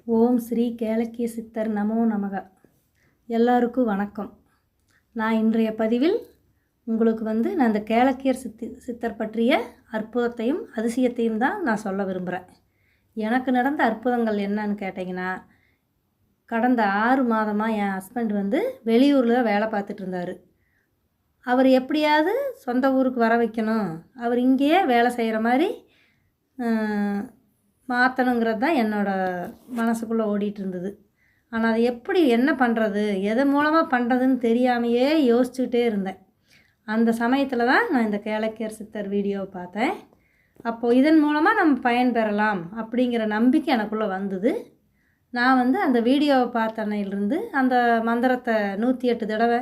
ஓம் ஸ்ரீ கேளக்கிய சித்தர் நமோ நமக. எல்லாருக்கும் வணக்கம். நான் இன்றைய பதிவில் உங்களுக்கு நான் இந்த கேளக்கியர் சித்தர் பற்றிய அற்புதத்தையும் அதிசயத்தையும் தான் நான் சொல்ல விரும்புகிறேன். எனக்கு நடந்த அற்புதங்கள் என்னன்னு கேட்டிங்கன்னா, கடந்த 6 மாதமாக என் ஹஸ்பண்ட் வெளியூரில் வேலை பார்த்துட்டு இருந்தார். அவர் எப்படியாவது சொந்த ஊருக்கு வர வைக்கணும், அவர் இங்கேயே வேலை செய்கிற மாதிரி மாற்றணுங்கிறது தான் என்னோடய மனசுக்குள்ளே ஓடிட்டு இருந்தது. ஆனால் அது எப்படி என்ன பண்ணுறது, எதன் மூலமாக பண்ணுறதுன்னு தெரியாமையே யோசிச்சுக்கிட்டே இருந்தேன். அந்த சமயத்தில் தான் நான் இந்த கேளக்கியர் சித்தர் வீடியோவை பார்த்தேன். அப்போது இதன் மூலமாக நம்ம பயன் பெறலாம் அப்படிங்கிற நம்பிக்கை எனக்குள்ளே வந்தது. நான் அந்த வீடியோவை பார்த்த அன்னையிலிருந்து அந்த மந்திரத்தை 108 தடவை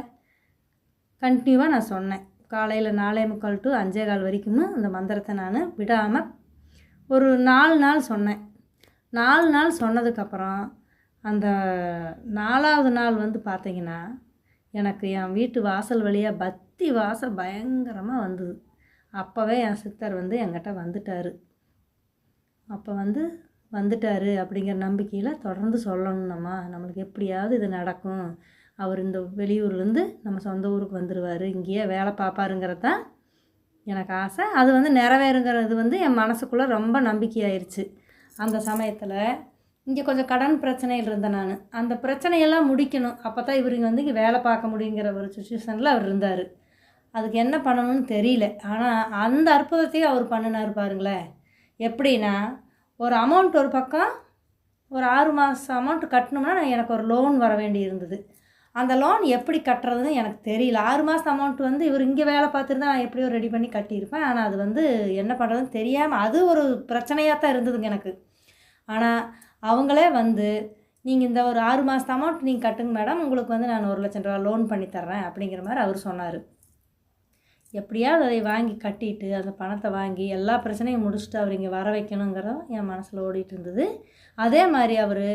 கண்டினியூவாக நான் சொன்னேன். காலையில் 4:45 to 5:15 வரைக்கும் அந்த மந்திரத்தை நான் விடாமல் ஒரு 4 நாள் சொன்னேன். 4 நாள் சொன்னதுக்கப்புறம் அந்த 4ஆவது நாள் பார்த்திங்கன்னா, எனக்கு என் வீட்டு வாசல் வழியாக பத்தி வாசம் பயங்கரமாக வந்தது. அப்போவே என் சித்தர் என்கிட்ட வந்துட்டார். அப்போ வந்துட்டார் அப்படிங்கிற நம்பிக்கையில் தொடர்ந்து சொல்லணும்னம்மா, நம்மளுக்கு எப்படியாவது இது நடக்கும், அவர் இந்த வெளியூர்லேருந்து நம்ம சொந்த ஊருக்கு வந்துடுவார், இங்கேயே வேலை பார்ப்பாருங்கிறது தான் எனக்கு ஆசை. அது நிறைவேறுங்கிறது என் மனசுக்குள்ளே ரொம்ப நம்பிக்கையாயிருச்சு. அந்த சமயத்தில் இங்கே கொஞ்சம் கடன் பிரச்சனையில் இருந்தேன் நான். அந்த பிரச்சனையெல்லாம் முடிக்கணும், அப்போ தான் இவர் இங்கே வேலை பார்க்க முடியுங்கிற ஒரு சுச்சுவேஷனில் அவர் இருந்தார். அதுக்கு என்ன பண்ணணும்னு தெரியல. ஆனால் அந்த அற்புதத்தையும் அவர் பண்ணினார் பாருங்களேன். எப்படின்னா, ஒரு அமௌண்ட் ஒரு பக்கம் ஒரு 6 மாதம் அமௌண்ட் கட்டணும்னா எனக்கு ஒரு லோன் வர வேண்டி இருந்தது. அந்த லோன் எப்படி கட்டுறதுன்னு எனக்கு தெரியல. 6 மாதம் அமௌண்ட் இவர் இங்கே வேலை பார்த்துருந்தா நான் எப்படியோ ரெடி பண்ணி கட்டியிருப்பேன். ஆனால் அது என்ன பண்ணுறதுன்னு தெரியாமல் அது ஒரு பிரச்சனையாக தான் இருந்ததுங்க எனக்கு. ஆனால் அவங்களே நீங்கள் இந்த ஒரு 6 மாதம் அமௌண்ட் நீங்கள் கட்டுங்க மேடம், உங்களுக்கு நான் 1,00,000 ரூபா லோன் பண்ணி தர்றேன் அப்படிங்கிற மாதிரி அவர் சொன்னார். எப்படியாவது அதை வாங்கி கட்டிட்டு அந்த பணத்தை வாங்கி எல்லா பிரச்சனையும் முடிச்சுட்டு அவர் இங்கே வர வைக்கணுங்கிறதும் என் மனசில் ஓடிட்டு இருந்தது. அதே மாதிரி அவர்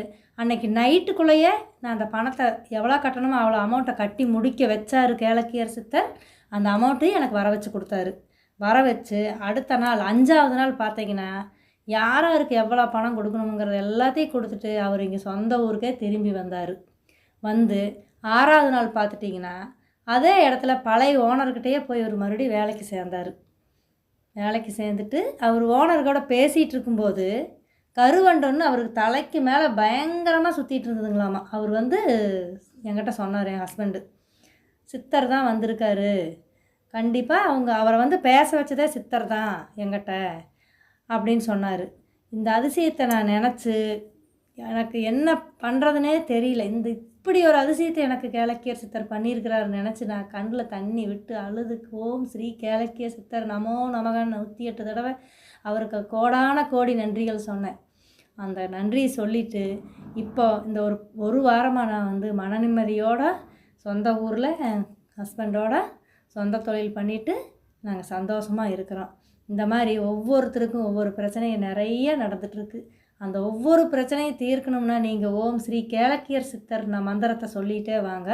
அன்னைக்கு நைட்டுக்குள்ளேயே நான் அந்த பணத்தை எவ்வளோ கட்டணுமோ அவ்வளோ அமௌண்ட்டை கட்டி முடிக்க வச்சார் கேளக்கியர் சித்தர். அந்த அமௌண்ட்டையும் எனக்கு வர வச்சு கொடுத்தாரு. வர வச்சு அடுத்த நாள் 5ஆவது நாள் பார்த்தீங்கன்னா, யாருக்கு எவ்வளோ பணம் கொடுக்கணுங்கிறது எல்லாத்தையும் கொடுத்துட்டு அவர் இங்கே சொந்த ஊருக்கே திரும்பி வந்தார். 6ஆவது நாள் பார்த்துட்டிங்கன்னா, அதே இடத்துல பழைய ஓனர்கிட்டயே போய் ஒரு மறுபடியும் வேலைக்கு சேர்ந்தார். வேலைக்கு சேர்ந்துட்டு அவர் ஓனர்கூட பேசிகிட்டு இருக்கும்போது கருவண்டன்னு அவருக்கு தலைக்கு மேலே பயங்கரமாக சுற்றிட்டு இருந்ததுங்களாமா. அவர் என்கிட்ட சொன்னார், என் ஹஸ்பண்டு, சித்தர் தான் வந்திருக்காரு, கண்டிப்பாக அவரை பேச வச்சதே சித்தர் தான் என்கிட்ட அப்படின்னு சொன்னார். இந்த அதிசயத்தை நான் நினச்சி எனக்கு என்ன பண்ணுறதுனே தெரியல. இப்படி ஒரு அதிசயத்தை எனக்கு கேளக்கியர் சித்தர் பண்ணியிருக்கிறாருன்னு நினச்சி நான் கண்ணில் தண்ணி விட்டு அழுது ஓம் ஸ்ரீ கேளக்கிய சித்தர் நமோ நமகன்னு 108 தடவை அவருக்கு கோடான கோடி நன்றிகள் சொன்னேன். அந்த நன்றியை சொல்லிவிட்டு இப்போ இந்த ஒரு வாரமாக நான் மன நிம்மதியோட சொந்த ஊரில் என் ஹஸ்பண்டோட சொந்த தொழில் பண்ணிவிட்டு நாங்கள் சந்தோஷமாக இருக்கிறோம். இந்த மாதிரி ஒவ்வொருத்தருக்கும் ஒவ்வொரு பிரச்சனையும் நிறைய நடந்துகிட்ருக்கு. அந்த ஒவ்வொரு பிரச்சனையும் தீர்க்கணும்னா நீங்கள் ஓம் ஸ்ரீ கேளக்கியர் சித்தர் நான் மந்திரத்தை சொல்லிகிட்டே வாங்க,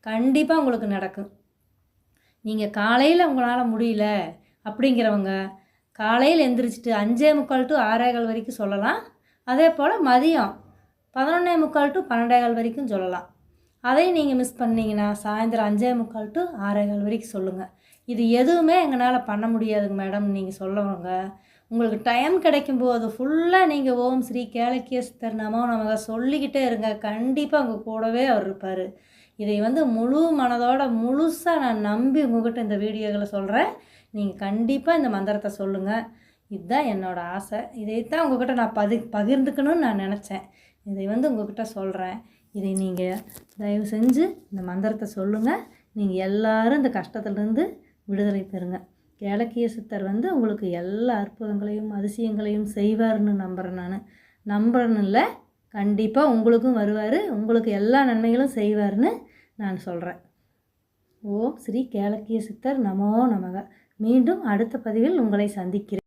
கண்டிப்பாக உங்களுக்கு நடக்கும். நீங்கள் காலையில் உங்களால் முடியல அப்படிங்கிறவங்க காலையில் எந்திரிச்சிட்டு 5:45 to 6:15 வரைக்கும் சொல்லலாம். அதே போல் மதியம் 11:45 to 12:15 வரைக்கும் சொல்லலாம். அதையும் நீங்கள் மிஸ் பண்ணிங்கன்னா சாயந்தரம் 5:45 to 6:15 வரைக்கும் சொல்லுங்கள். இது எதுவுமே எங்களால் பண்ண முடியாதுங்க மேடம் நீங்கள் சொல்லவங்க, உங்களுக்கு டைம் கிடைக்கும்போது ஃபுல்லாக நீங்கள் ஓம் ஸ்ரீ கேளக்கிய சித்தர் நமோ நமக சொல்லிக்கிட்டே இருங்க, கண்டிப்பாக உங்கள் கூடவே அவர் இருப்பார். இதை முழு மனதோட முழுசாக நான் நம்பி உங்கள்கிட்ட இந்த வீடியோகளை சொல்கிறேன். நீங்கள் கண்டிப்பாக இந்த மந்திரத்தை சொல்லுங்கள். இதுதான் என்னோடய ஆசை. இதைத்தான் உங்கள்கிட்ட நான் பகிர்ந்துக்கணும்னு நான் நினச்சேன். இதை உங்கள்கிட்ட சொல்கிறேன். இதை நீங்கள் தயவு செஞ்சு இந்த மந்திரத்தை சொல்லுங்கள். நீங்கள் எல்லோரும் இந்த கஷ்டத்துலேருந்து விடுதலை பெறுங்க. கேளக்கிய சித்தர் உங்களுக்கு எல்லா அற்புதங்களையும் அதிசயங்களையும் செய்வார்னு நம்புகிறேன். நான் நம்புறேன்னு இல்லை, கண்டிப்பாக உங்களுக்கும் வருவார், உங்களுக்கு எல்லா நன்மைகளும் செய்வார்னு நான் சொல்கிறேன். ஓம் ஸ்ரீ கேளக்கிய சித்தர் நமோ நமக. மீண்டும் அடுத்த பதிவில் உங்களை சந்திக்கிறேன்.